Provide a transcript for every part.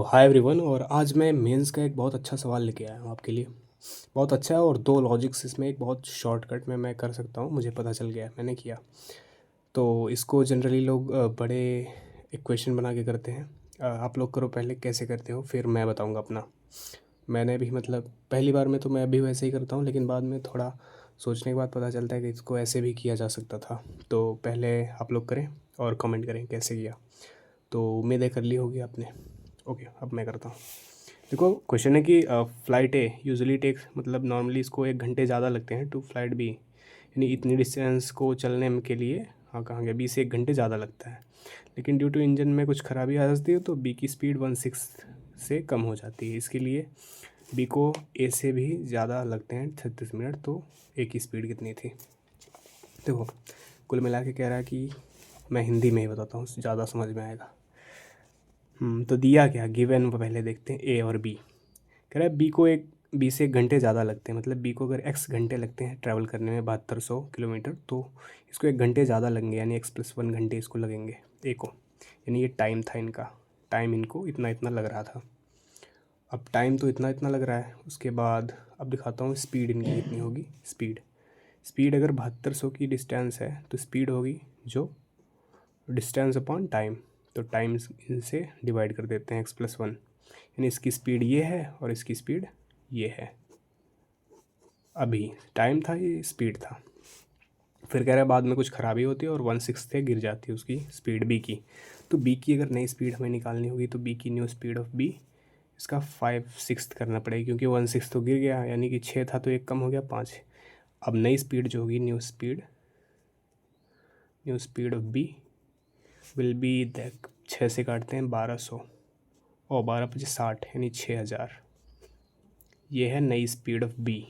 Hi everyone. और आज मैं मेंस का एक बहुत अच्छा सवाल लेके आया हूँ आपके लिए। बहुत अच्छा है और दो लॉजिक्स इसमें एक बहुत शॉर्टकट में मैं कर सकता हूँ, मुझे पता चल गया, मैंने किया। तो इसको जनरली लोग बड़े इक्वेशन बना के करते हैं। आप लोग करो पहले कैसे करते हो, फिर मैं बताऊँगा अपना। मैंने भी मतलब पहली बार में तो मैं भी वैसे ही करता हूँ, लेकिन बाद में थोड़ा सोचने के बाद पता चलता है कि इसको ऐसे भी किया जा सकता था। तो पहले आप लोग करें और कमेंट करें कैसे किया। तो उम्मीद कर ली होगी आपने। ओके, अब मैं करता हूँ। देखो, क्वेश्चन है कि फ़्लाइट ए यूजुअली टेक्स, मतलब नॉर्मली इसको 1 घंटे ज़्यादा लगते हैं टू फ्लाइट बी, यानी इतनी डिस्टेंस को चलने के लिए। हाँ, कहाँ गया, बी से 1 घंटे ज़्यादा लगता है। लेकिन ड्यू टू इंजन में कुछ खराबी आ जाती है तो बी की स्पीड 1/6 से कम हो जाती है। इसके लिए बी को ए से भी ज़्यादा लगते हैं 36 मिनट। तो ए की स्पीड कितनी थी? देखो, कुल मिला के कह रहा है कि मैं हिंदी में ही बताता हूँ, ज़्यादा समझ में आएगा। तो दिया क्या, गिवन पहले देखते हैं ए और बी। कह रहा है बी से 1 घंटे ज़्यादा लगते हैं, मतलब बी को अगर x घंटे लगते हैं ट्रैवल करने में 7200 किलोमीटर, तो इसको 1 घंटे ज़्यादा लगेंगे, यानी x+1 घंटे इसको लगेंगे ए को। यानी ये टाइम था इनका, टाइम इनको इतना इतना लग रहा था। अब टाइम तो इतना इतना लग रहा है, उसके बाद अब दिखाता हूँ स्पीड इनकी कितनी होगी। स्पीड अगर 7200 की डिस्टेंस है तो स्पीड होगी जो डिस्टेंस अपॉन टाइम, तो टाइम इनसे डिवाइड कर देते हैं x+1, यानी इसकी स्पीड ये है और इसकी स्पीड ये है। अभी टाइम था, ये स्पीड था। फिर कह रहा है बाद में कुछ खराबी होती है और 1/6 से गिर जाती है उसकी स्पीड बी की। तो बी की अगर नई स्पीड हमें निकालनी होगी तो बी की न्यू स्पीड ऑफ बी, इसका 5/6 करना पड़ेगा, क्योंकि 1/6 तो गिर गया, यानी कि 6 था तो एक कम हो गया 5। अब नई स्पीड जो होगी, new speed of B will be, देख 6 से काटते हैं 1200 और 12×5 = 60, यानी 6000। ये है नई स्पीड ऑफ बी।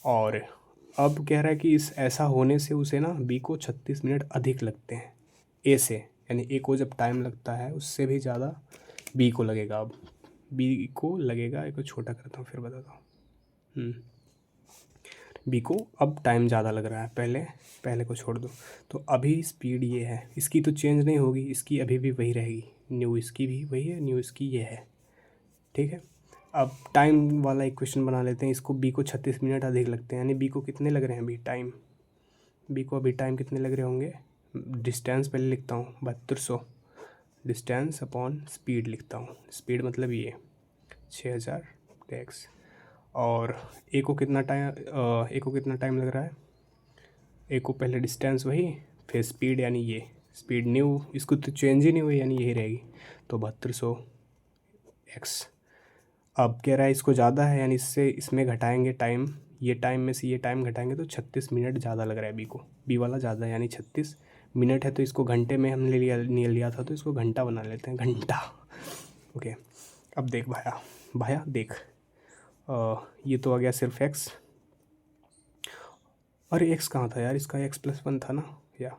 और अब कह रहा है कि इस ऐसा होने से उसे ना बी को 36 मिनट अधिक लगते हैं ए से, यानी ए को जब टाइम लगता है उससे भी ज़्यादा बी को लगेगा। अब बी को लगेगा, ए को छोटा करता हूँ फिर बताता हूँ। बी को अब टाइम ज़्यादा लग रहा है, पहले को छोड़ दो। तो अभी स्पीड ये है, इसकी तो चेंज नहीं होगी, इसकी अभी भी वही रहेगी, न्यू इसकी भी वही है, न्यू इसकी ये है। ठीक है, अब टाइम वाला इक्वेशन बना लेते हैं। इसको बी को 36 मिनट अधिक लगते हैं, यानी बी को कितने लग रहे हैं अभी टाइम, बी को अभी टाइम कितने लग रहे होंगे। डिस्टेंस पहले लिखता हूँ 7200, डिस्टेंस अपॉन स्पीड लिखता हूँ। स्पीड मतलब ये 6000 x। और ए को कितना टाइम लग रहा है। ए को पहले डिस्टेंस वही, फिर स्पीड, यानी ये स्पीड न्यू, इसको तो चेंज ही नहीं हुई, यानी यही रहेगी। तो 7200 x। अब कह रहा है इसको ज़्यादा है, यानी इससे इसमें घटाएंगे टाइम, ये टाइम में से ये टाइम घटाएंगे तो 36 मिनट ज़्यादा लग रहा है बी को, बी वाला ज़्यादा है, यानी 36 मिनट है। तो इसको घंटे में हमने लिया था, तो इसको घंटा बना लेते हैं, घंटा। ओके, अब देख भाया देख, ये तो आ गया सिर्फ एक्स। अरे एक्स कहाँ था यार, इसका x+1 था ना, या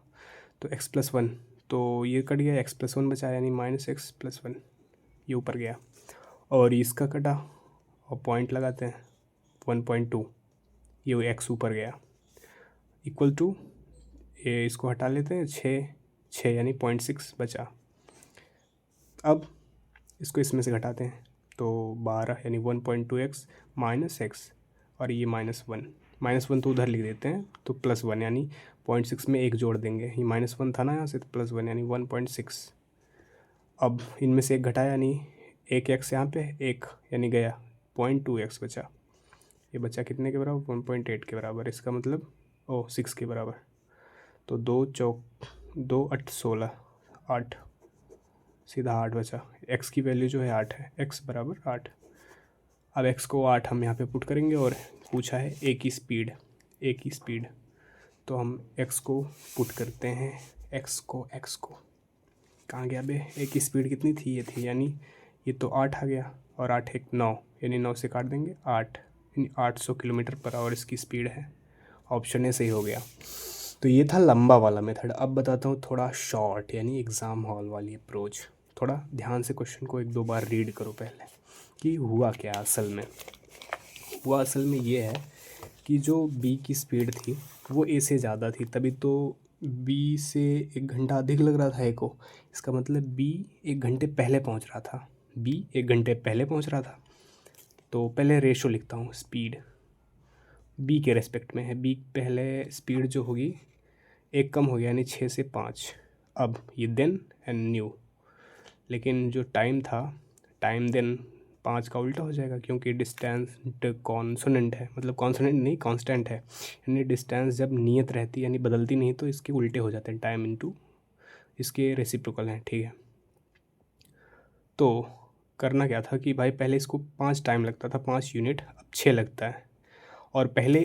तो x+1, तो ये कट गया, x+1 बचा, यानी -x+1, ये ऊपर गया। और इसका कटा और पॉइंट लगाते हैं 1.2, ये एक्स ऊपर गया, इक्वल टू ये, इसको हटा लेते हैं 6 यानी 0.6 बचा। अब इसको इसमें से घटाते हैं तो 12, यानी 1.2x माइनस एक्स, और ये -1 तो उधर लिख देते हैं, तो +1, यानी 0.6 में एक जोड़ देंगे, ये -1 था ना यहाँ से, तो +1 यानी 1.6। अब इनमें से एक घटाया, यानी एक एक्स यहाँ पे, एक यानी गया 0.2x बचा। ये बचा कितने के बराबर, 1.8 के बराबर, इसका मतलब 6 के बराबर। तो 2 × 8 = 16, 8, सीधा 8 बचा। x की वैल्यू जो है 8 है, x बराबर 8। अब x को 8 हम यहाँ पे पुट करेंगे, और पूछा है a की स्पीड, तो हम x को पुट करते हैं, x को कहाँ गया बे, a की स्पीड कितनी थी, ये थी, यानी ये तो 8 आ गया, और 8 1 9, यानी 9 से काट देंगे 8, यानी 800 किलोमीटर पर आवर इसकी स्पीड है। ऑप्शन ए सही हो गया। तो ये था लंबा वाला मेथड। अब बताता हूँ थोड़ा शॉर्ट, यानी एग्ज़ाम हॉल वाली अप्रोच। थोड़ा ध्यान से क्वेश्चन को 1-2 बार रीड करो पहले, कि हुआ क्या असल में। हुआ असल में ये है कि जो बी की स्पीड थी वो ए से ज़्यादा थी, तभी तो बी से 1 घंटा अधिक लग रहा था ए को। इसका मतलब बी 1 घंटे पहले पहुंच रहा था, बी 1 घंटे पहले पहुंच रहा था। तो पहले रेशो लिखता हूँ, स्पीड बी के रेस्पेक्ट में है। बी पहले स्पीड जो होगी एक कम हो गया, यानी 6 से 5। अब ये देन एंड न्यू, लेकिन जो टाइम था, टाइम देन 5 का उल्टा हो जाएगा, क्योंकि डिस्टेंस कॉन्सोनेंट है, मतलब कॉन्सोनेंट नहीं कांस्टेंट है, यानी डिस्टेंस जब नियत रहती है यानी बदलती नहीं तो इसके उल्टे हो जाते हैं, टाइम इनटू इसके रेसिप्रोकल हैं, ठीक है। तो करना क्या था कि भाई पहले इसको 5 टाइम लगता था, 5 यूनिट, अब 6 लगता है। और पहले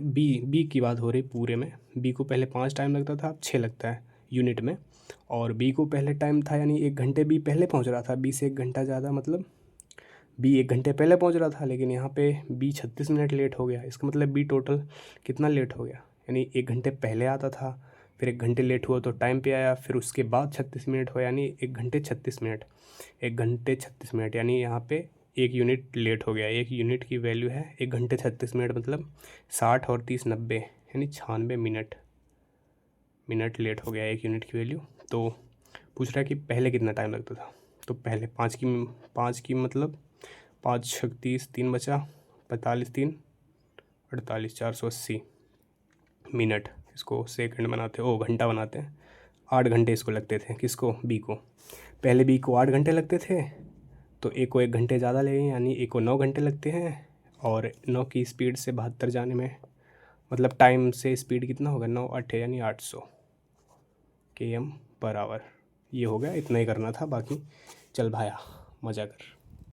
बी की बात हो रही पूरे में, बी को पहले 5 टाइम लगता था, अब 6 लगता है यूनिट में। और बी को पहले टाइम था, यानी 1 घंटे बी पहले पहुंच रहा था, बी से 1 घंटा ज़्यादा, मतलब बी 1 घंटे पहले पहुंच रहा था, लेकिन यहाँ पे बी 36 मिनट लेट हो गया। इसका मतलब बी टोटल कितना लेट हो गया, यानी 1 घंटे पहले आता था, फिर 1 घंटे लेट हुआ तो टाइम पे आया, फिर उसके बाद 36 मिनट हुआ, यानी 1 घंटे 36 मिनट। 1 घंटे 36 मिनट, यानी यहाँ पे 1 यूनिट लेट हो गया। 1 यूनिट की वैल्यू है 1 घंटे 36 मिनट, मतलब 60 और 30 90, यानी 96 मिनट लेट हो गया 1 यूनिट की वैल्यू। तो पूछ रहा है कि पहले कितना टाइम लगता था। तो पहले 5 की मतलब 5 छक 30, 3 बचा, 45 3 48, 480 मिनट। इसको सेकंड बनाते घंटा बनाते हैं। 8 घंटे इसको लगते थे, किसको, बी को। पहले बी को 8 घंटे लगते थे, तो ए को 1 घंटे ज़्यादा लगे, यानी ए को 9 घंटे लगते हैं। और 9 की स्पीड से 72 जाने में, मतलब टाइम से स्पीड कितना होगा, 9 8 यानी 800 km/h। ये हो गया, इतना ही करना था, बाकी चल भाया मज़ा कर।